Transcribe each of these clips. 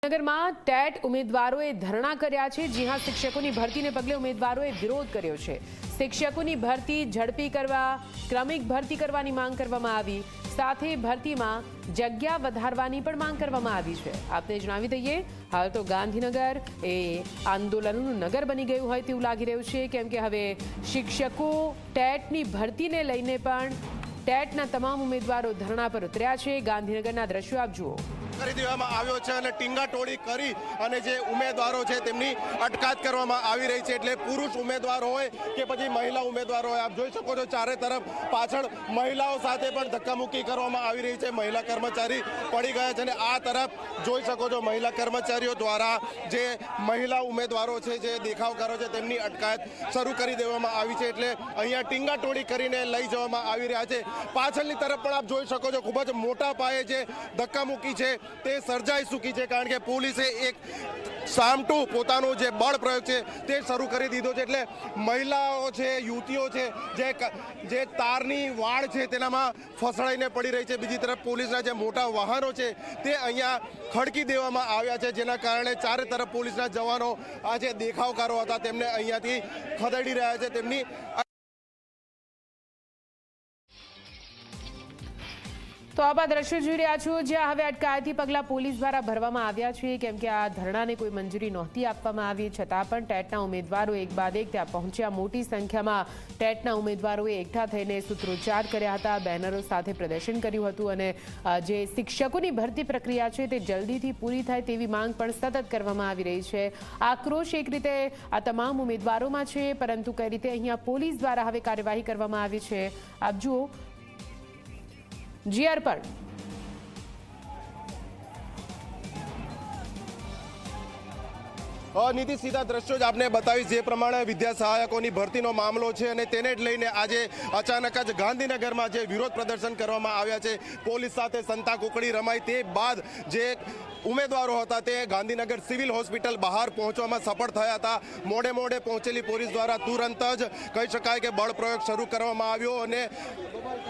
નગરમાં ટેટ ઉમેદવારોએ ધરણા કર્યા છે। જી હા, શિક્ષકોની ભરતીને પગલે ઉમેદવારોએ વિરોધ કર્યો છે। શિક્ષકોની ભરતી ઝડપી કરવા, ક્રમિક ભરતી કરવાની માંગ કરવામાં આવી, સાથે ભરતીમાં જગ્યા વધારવાની પણ માંગ કરવામાં આવી છે। આપને જણાવી દઈએ, હાલ તો ગાંધીનગર એ આંદોલનનું નગર બની ગયું હોય તેવું લાગી રહ્યું છે, કેમ કે હવે શિક્ષકો ટેટની ભરતીને લઈને પણ ટેટના તમામ ઉમેદવારો ધરણા પર ઉતર્યા છે। ગાંધીનગરના દ્રશ્યો આપ જુઓ। કરી દેવામાં આવ્યો છે અને ટીંગાટોળી કરી અને જે ઉમેદવારો છે તેમની અટકાત કરવામાં આવી રહી છે। એટલે પુરુષ ઉમેદવાર હોય કે પછી મહિલા ઉમેદવાર હોય, આપ જોઈ શકો છો ચારે તરફ પાછળ મહિલાઓ સાથે પણ ધક્કામુક્કી કરવામાં આવી રહી છે। મહિલા કર્મચારી પડી ગયા છે અને આ તરફ જોઈ શકો છો મહિલા કર્મચારીઓ દ્વારા જે મહિલા ઉમેદવારો છે, જે દેખાવકારો છે, તેમની અટકાયત શરૂ કરી દેવામાં આવી છે। એટલે અહીંયા ટીંગાટોળી કરીને લઈ જવામાં આવી રહ્યા છે। પાછળની તરફ પણ આપ જોઈ શકો છો ખૂબ જ મોટા પાયે જે ધક્કામુક્કી છે તે સર્જાઈ ચૂકી છે, કારણ કે પોલીસે એક સામટુ પોતાનો જે બળ પ્રયોગ છે તે શરૂ કરી દીધો છે। એટલે મહિલાઓ છે, યુવતીઓ છે, જે તારની વાડ છે તેનામાં ફસડાઈને પડી રહી છે। બીજી તરફ પોલીસના જે મોટા વાહનો છે તે અહીંયા ખડકી દેવામાં આવ્યા છે, જેના કારણે ચારે તરફ પોલીસના જવાનો આ જે દેખાવકારો હતા તેમને અહીંયાથી ખદેડી રહ્યા છે। તેમની તો આપ આ દ્રશ્યો જોઈ રહ્યા છો, જ્યાં હવે અટકાયતી પગલાં પોલીસ દ્વારા ભરવામાં આવ્યા છે, કેમ કે આ ધરણાને કોઈ મંજૂરી નહોતી આપવામાં આવી, છતાં પણ ટેટના ઉમેદવારો એક બાદ એક ત્યાં પહોંચ્યા। મોટી સંખ્યામાં ટેટના ઉમેદવારોએ એકઠા થઈને સૂત્રોચ્ચાર કર્યા હતા, બેનરો સાથે પ્રદર્શન કર્યું હતું અને જે શિક્ષકોની ભરતી પ્રક્રિયા છે તે જલ્દીથી પૂરી થાય તેવી માંગ પણ સતત કરવામાં આવી રહી છે। આક્રોશ એક રીતે આ તમામ ઉમેદવારોમાં છે, પરંતુ કઈ રીતે અહીંયા પોલીસ દ્વારા હવે કાર્યવાહી કરવામાં આવી છે આપ જુઓ। जी अर्पण નીતિ સીધા દ્રશ્યો જ આપને બતાવીશ। જે પ્રમાણે વિદ્યા સહાયકોની ભરતીનો મામલો છે અને તેને જ લઈને આજે અચાનક જ ગાંધીનગરમાં જે વિરોધ પ્રદર્શન કરવામાં આવ્યા છે, પોલીસ સાથે સંતા કુકડી રમાઈ તે બાદ જે ઉમેદવારો હતા તે ગાંધીનગર સિવિલ હોસ્પિટલ બહાર પહોંચવામાં સફળ થયા હતા। મોડે મોડે પહોંચેલી પોલીસ દ્વારા તુરંત જ કહી શકાય કે બળ પ્રયોગ શરૂ કરવામાં આવ્યો અને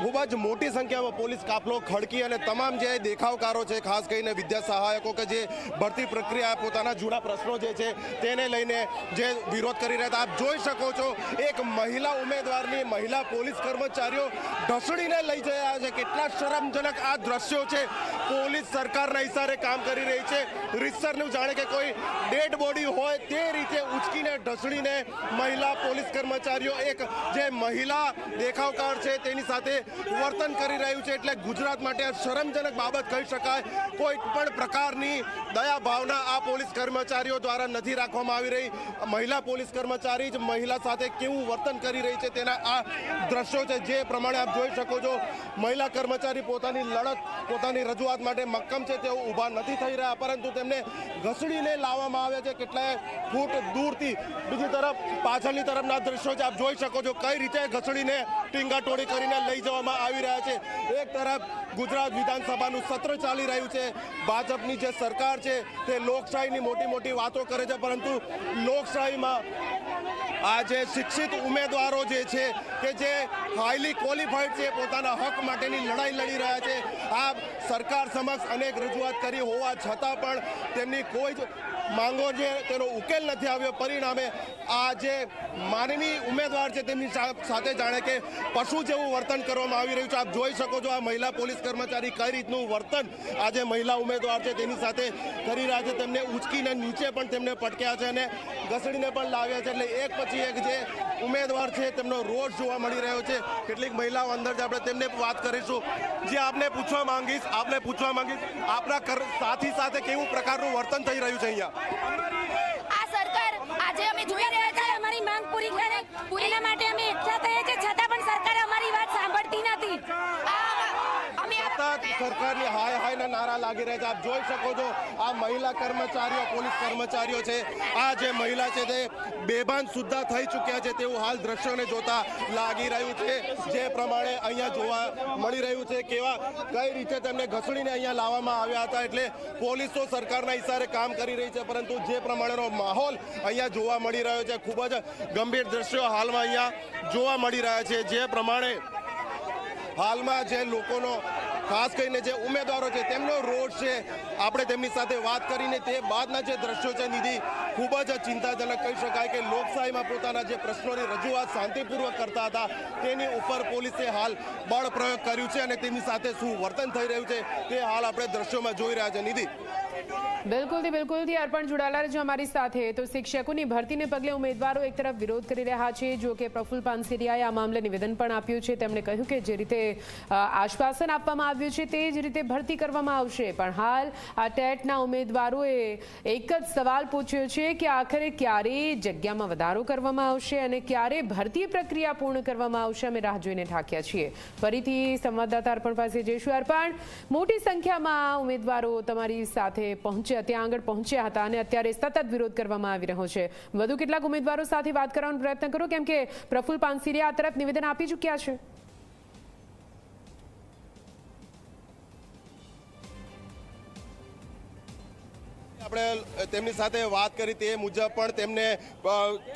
ખૂબ જ મોટી સંખ્યામાં પોલીસ કાફલો ખડકી અને તમામ જે દેખાવકારો છે, ખાસ કરીને વિદ્યા સહાયકો કે જે ભરતી પ્રક્રિયા પોતાના જૂના પ્રશ્નો જે છે તેને લઈને જે વિરોધ કરી રહ્યા હતા, આપ જોઈ શકો છો એક મહિલા ઉમેદવારની મહિલા પોલીસ કર્મચારીઓ ઢસડીને લઈ જઈ રહ્યા છે। કેટલા શરમજનક આ દ્રશ્યો છે। પોલીસ સરકારના ઇશારે કામ કરી રહી છે, રીતસરનું જાણે કે કોઈ ડેડ બોડી હોય તે રીતે ઉચકીને ઢસડીને મહિલા પોલીસ કર્મચારીઓ એક જે મહિલા દેખાવકાર છે તેની સાથે વર્તન કરી રહ્યું છે। એટલે ગુજરાત માટે આ શરમજનક બાબત કહી શકાય। કોઈ પણ પ્રકારની દયા ભાવના આ પોલીસ કર્મચારીઓ દ્વારા નથી રાખવામાં આવી રહી। મહિલા પોલીસ કર્મચારી જ મહિલા સાથે કેવું વર્તન કરી રહી છે તેના આ દ્રશ્યો છે। જે પ્રમાણે આપ જોઈ શકો છો મહિલા કર્મચારી પોતાની લડત, પોતાની રજૂઆત માટે મક્કમ છે, તેઓ ઊભા નથી થઈ રહ્યા, પરંતુ તેમને ઘસડીને લાવવામાં આવે છે કેટલાય ફૂટ દૂરથી। બીજી તરફ પાછળની તરફના દ્રશ્યો છે, આપ જોઈ શકો છો કઈ રીતે ઘસડીને ટીંગાટોળી કરીને લઈ જવામાં આવી રહ્યા છે। એક તરફ ગુજરાત વિધાનસભાનું સત્ર ચાલી રહ્યું છે, ભાજપની જે સરકાર છે તે લોકશાહીની મોટી મોટી વાતો કરે છે, પરંતુ લોકશાહીમાં આ જે શિક્ષિત ઉમેદવારો જે છે કે જે હાઈલી ક્વોલિફાઈડ છે, પોતાના હક માટેની લડાઈ લડી રહ્યા છે, આ સરકાર સમક્ષ અનેક રજૂઆત કરી હોવા છતાં પણ તેમની કોઈ જ માંગો છે તેનો ઉકેલ નથી આવ્યો। પરિણામે આ જે માનવી ઉમેદવાર છે તેમની સાથે જાણે કે પશુ જેવું વર્તન કરવામાં આવી રહ્યું છે। આપ જોઈ શકો છો આ મહિલા પોલીસ કર્મચારી કઈ રીતનું વર્તન આ જે મહિલા ઉમેદવાર છે તેની સાથે કરી રહ્યા છે। તેમને ઉચકીને નીચે પણ તેમને પટક્યા છે અને ઘસડીને પણ લાવ્યા છે। એટલે એક પછી એક જે ઉમેદવાર છે તેમનો રોષ જોવા મળી રહ્યો છે। કેટલીક મહિલાઓ અંદર જ આપણે તેમને વાત કરીશું। જે આપને પૂછવા માંગીશ આપના સાથી સાથે કેવું પ્રકારનું વર્તન થઈ રહ્યું છે અહીંયા? આ સરકાર આજે અમે જોઈ રહ્યા છીએ અમારી માંગ પૂરીના માટે અમે એકઠા થઈએ છીએ, છતાં પણ સરકાર અમારી વાત સાંભળતી નથી। સરકારની હાય હાયના નારા લાગી રહ્યા છે। આપ જોઈ શકો છો આ મહિલા કર્મચારીઓ, પોલીસ કર્મચારીઓ છે, આ જે મહિલા છે તે બેભાન સુદ્ધા થઈ ચૂક્યા છે તેવું હાલ દ્રશ્યોને જોતા લાગી રહ્યું છે। જે પ્રમાણે અહીંયા જોવા મળી રહ્યું છે કેવા કઈ રીતે તેમને ઘસડીને અહીંયા લાવવામાં આવ્યા હતા। એટલે પોલીસ તો સરકારના ઇશારે કામ કરી રહી છે, પરંતુ જે પ્રમાણેનો માહોલ અહીંયા જોવા મળી રહ્યો છે, ખૂબ જ ગંભીર દ્રશ્યો હાલમાં અહીંયા જોવા મળી રહ્યા છે। જે પ્રમાણે હાલમાં જે લોકોનો ખાસ કરીને જે ઉમેદવારો છે તેમનો રોષ છે, આપણે તેમની સાથે વાત કરીને તે બાદના જે દ્રશ્યો છે નિધિ, ખૂબ જ ચિંતાજનક કહી શકાય કે લોકશાહીમાં પોતાના જે પ્રશ્નોની રજૂઆત શાંતિપૂર્વક કરતા હતા તેની ઉપર પોલીસે હાલ બળ પ્રયોગ કર્યું છે અને તેમની સાથે શું વર્તન થઈ રહ્યું છે તે હાલ આપણે દ્રશ્યોમાં જોઈ રહ્યા છે. નિધિ, બિલકુલથી અર્પણ જોડાયેલા રહેજો અમારી સાથે. તો શિક્ષકોની ભરતીને પગલે ઉમેદવારો એક તરફ વિરોધ કરી રહ્યા છે. જો કે પ્રફુલ્લ પાનસેરિયાએ આ મામલે નિવેદન પણ આપ્યું છે. તેમણે કહ્યું કે જે રીતે આશ્વાસન આપવામાં આવ્યું છે તે જ રીતે ભરતી કરવામાં આવશે. પણ હાલ આ ટેટના ઉમેદવારોએ એક જ સવાલ પૂછ્યો છે કે આખરે ક્યારે જગ્યામાં વધારો કરવામાં આવશે અને ક્યારે ભરતી પ્રક્રિયા પૂર્ણ કરવામાં આવશે. અમે રાહ જોઈને થાક્યા છીએ. ફરીથી સંવાદદાતા અર્પણ પાસે જઈશું. અર્પણ, મોટી સંખ્યામાં ઉમેદવારો તમારી સાથે ત્યાં આગળ પહોંચ્યા હતા અને અત્યારે સતત વિરોધ કરવામાં આવી રહ્યો છે. વધુ કેટલાક ઉમેદવારો સાથે વાત કરવાનો પ્રયત્ન કરો, કેમ કે પ્રફુલ્લ પાનસેરિયા આ તરફ નિવેદન આપી ચૂક્યા છે. આપણે તેમની સાથે વાત કરી તે મુજબ પણ તેમને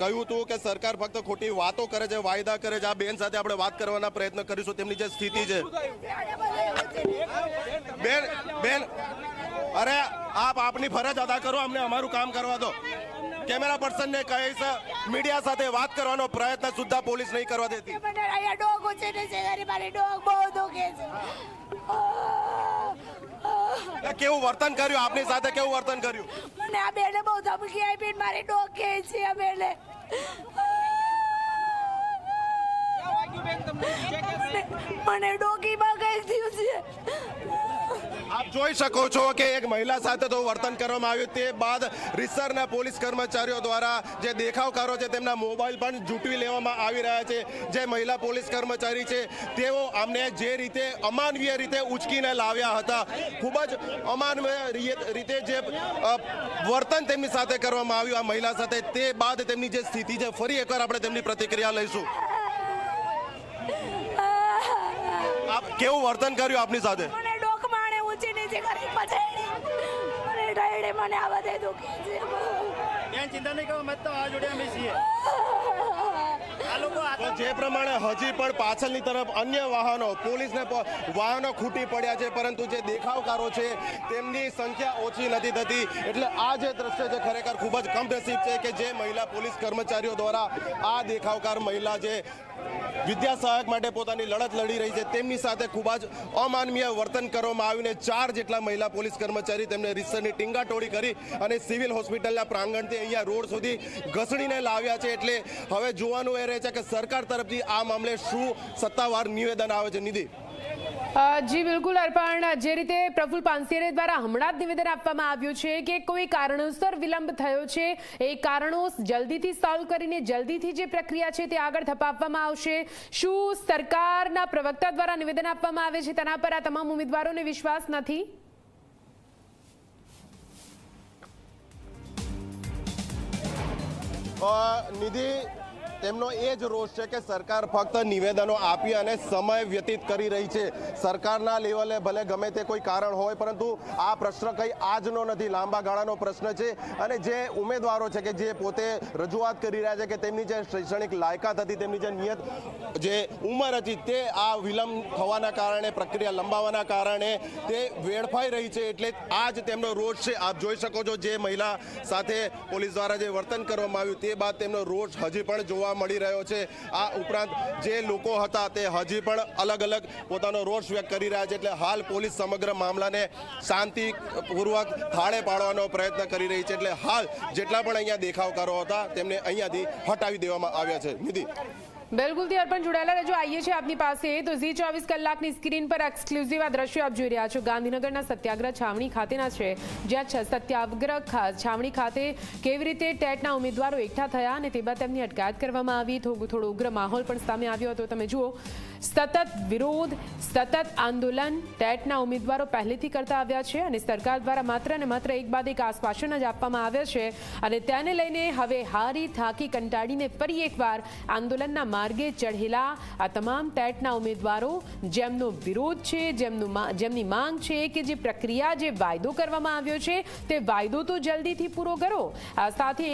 કહ્યું હતું કે સરકાર ફક્ત ખોટી વાતો કરે છે, વાયદા કરે છે. આ બેન સાથે આપણે વાત કરવાના પ્રયત્ન કરીશું. તેમની જે સ્થિતિ છે. બેન, અરે આપ આપની ફરજ અદા કરો, અમને અમારું કામ કરવા દો. કેમેરા પર્સનને કહીશ મીડિયા સાથે વાત કરવાનો પ્રયત્ન સુદ્ધા પોલીસ નહીં કરવા દેતી. કેવું વર્તન કર્યું આપની સાથે? કેવું વર્તન કર્યું? મને આ બેને બહુ ધમકી આપી, મારી ડોગ કે છે આ બેને. મને ડોગીમાં કઈ થયું છે. આપ જોઈ શકો છો કે એક મહિલા સાથે તો વર્તન કરવામાં આવ્યું. તે બાદ રીસરના પોલીસ કર્મચારીઓ દ્વારા જે દેખાવકારો છે તેમના મોબાઈલ પણ ઝૂંટવી લેવામાં આવી રહ્યા છે. જે મહિલા પોલીસ કર્મચારી છે તેઓ અમને જે રીતે અમાનવીય રીતે ઉચકીને લાવ્યા હતા, ખૂબ જ અમાનવીય રીતે જે વર્તન તેમની સાથે કરવામાં આવ્યું આ મહિલા સાથે, તે બાદ તેમની જે સ્થિતિ છે ફરી એકવાર આપણે તેમની પ્રતિક્રિયા લઈશું. આપ કેવું વર્તન કર્યું આપની સાથે? મને આ બધે દુખે છે. ચિંતા નહીં કરો, મત તો આ જોડે અમે છીએ. તો જે પ્રમાણે હજી પણ પાછળની તરફ અન્ય વાહનો, પોલીસને વાહનો ખૂટી પડ્યા છે, પરંતુ જે દેખાવકારો છે તેમની સંખ્યા ઓછી નથી થતી. એટલે આ જે દ્રશ્ય છે ખરેખર ખૂબ જ કમનસીબ છે કે જે મહિલા પોલીસ કર્મચારીઓ દ્વારા આ દેખાવકાર મહિલા જે વિદ્યા સહાયક માટે પોતાની લડત લડી રહી છે તેમની સાથે ખૂબ જ અમાનવીય વર્તન કરવામાં આવ્યું ને 4 જેટલા મહિલા પોલીસ કર્મચારી તેમને રીસરની ટીંગાટોળી કરી અને સિવિલ હોસ્પિટલના પ્રાંગણથી અહીંયા રોડ સુધી ઘસડીને લાવ્યા છે. એટલે હવે જોવાનું એ રહે છે કે સરકાર તરફથી આ મામલે શું સત્તાવાર નિવેદન આવે છે. નિધિ, જી બિલકુલ અર્પણ, જે રીતે પ્રફુલ્લ પાનસેરિયા દ્વારા હમણાં જ નિવેદન આપવામાં આવ્યું છે કે કોઈ કારણોસર વિલંબ થયો છે, એ કારણો જલ્દીથી સોલ્વ કરીને જલ્દીથી જે પ્રક્રિયા છે તે આગળ ધપાવવામાં આવશે. શું સરકારના પ્રવક્તા દ્વારા નિવેદન આપવામાં આવે છે તેના પર આ તમામ ઉમેદવારોને વિશ્વાસ નથી? નિધિ, તેમનો એ જ રોષ છે કે સરકાર ફક્ત નિવેદનો આપી અને સમય વ્યતીત કરી રહી છે. સરકારના લેવલે ભલે ગમે તે કોઈ કારણ હોય, પરંતુ આ પ્રશ્ન કંઈ આજનો નથી, લાંબા ગાળાનો પ્રશ્ન છે. અને જે ઉમેદવારો છે કે જે પોતે રજૂઆત કરી રહ્યા છે કે તેમની જે શૈક્ષણિક લાયકાત હતી, તેમની જે નિયત જે ઉંમર હતી, તે આ વિલંબ થવાના કારણે, પ્રક્રિયા લંબાવવાના કારણે તે વેડફાઈ રહી છે. એટલે આ જ તેમનો રોષ છે. આપ જોઈ શકો છો જે મહિલા સાથે પોલીસ દ્વારા જે વર્તન કરવામાં આવ્યું તે બાદ તેમનો રોષ હજી પણ જોવા મળી રહ્યો છે. આ ઉપરાંત જે લોકો હતા તે હજી પણ અલગ અલગ પોતાનો રોષ વ્યક્ત કરી રહ્યા છે. એટલે હાલ પોલીસ સમગ્ર મામલાને શાંતિપૂર્વક થાળે પાડવાનો પ્રયત્ન કરી રહી છે. એટલે હાલ જેટલા પણ અહીંયા દેખાવકારો હતા તેમને અહીંયાથી હટાવી દેવામાં આવ્યા છે. નિધિ, બિલકુલથી અર્પણ જોડાયેલા રહેજો. આવીએ છીએ આપની પાસે. તો ઝી 24 કલાકની સ્ક્રીન પર એક્સક્લુઝિવ આ દ્રશ્યો આપ જોઈ રહ્યા છો. ગાંધીનગરના સત્યાગ્રહ છાવણી ખાતેના છે, જ્યાં સત્યાગ્રહ છાવણી ખાતે કેવી રીતે ટેટના ઉમેદવારો એકઠા થયા અને તે બાદ તેમની અટકાયત કરવામાં આવી. થોડો ઉગ્ર માહોલ પણ સામે આવ્યો હતો. તમે જુઓ, સતત વિરોધ, સતત આંદોલન ટેટના ઉમેદવારો પહેલેથી કરતા આવ્યા છે અને સરકાર દ્વારા માત્ર ને માત્ર એક બાદ એક આશ્વાસન જ આપવામાં આવ્યા છે. અને તેને લઈને હવે હારી થાકી કંટાળીને ફરી એકવાર આંદોલનના માર્ગે ચઢેલા આ તમામ ટેટના ઉમેદવારો, જેમનો વિરોધ છે, જેમની માંગ છે કે જે પ્રક્રિયા, જે વાયદો કરવામાં આવ્યો છે તે વાયદો તો જલ્દીથી પૂરો કરો. સાથે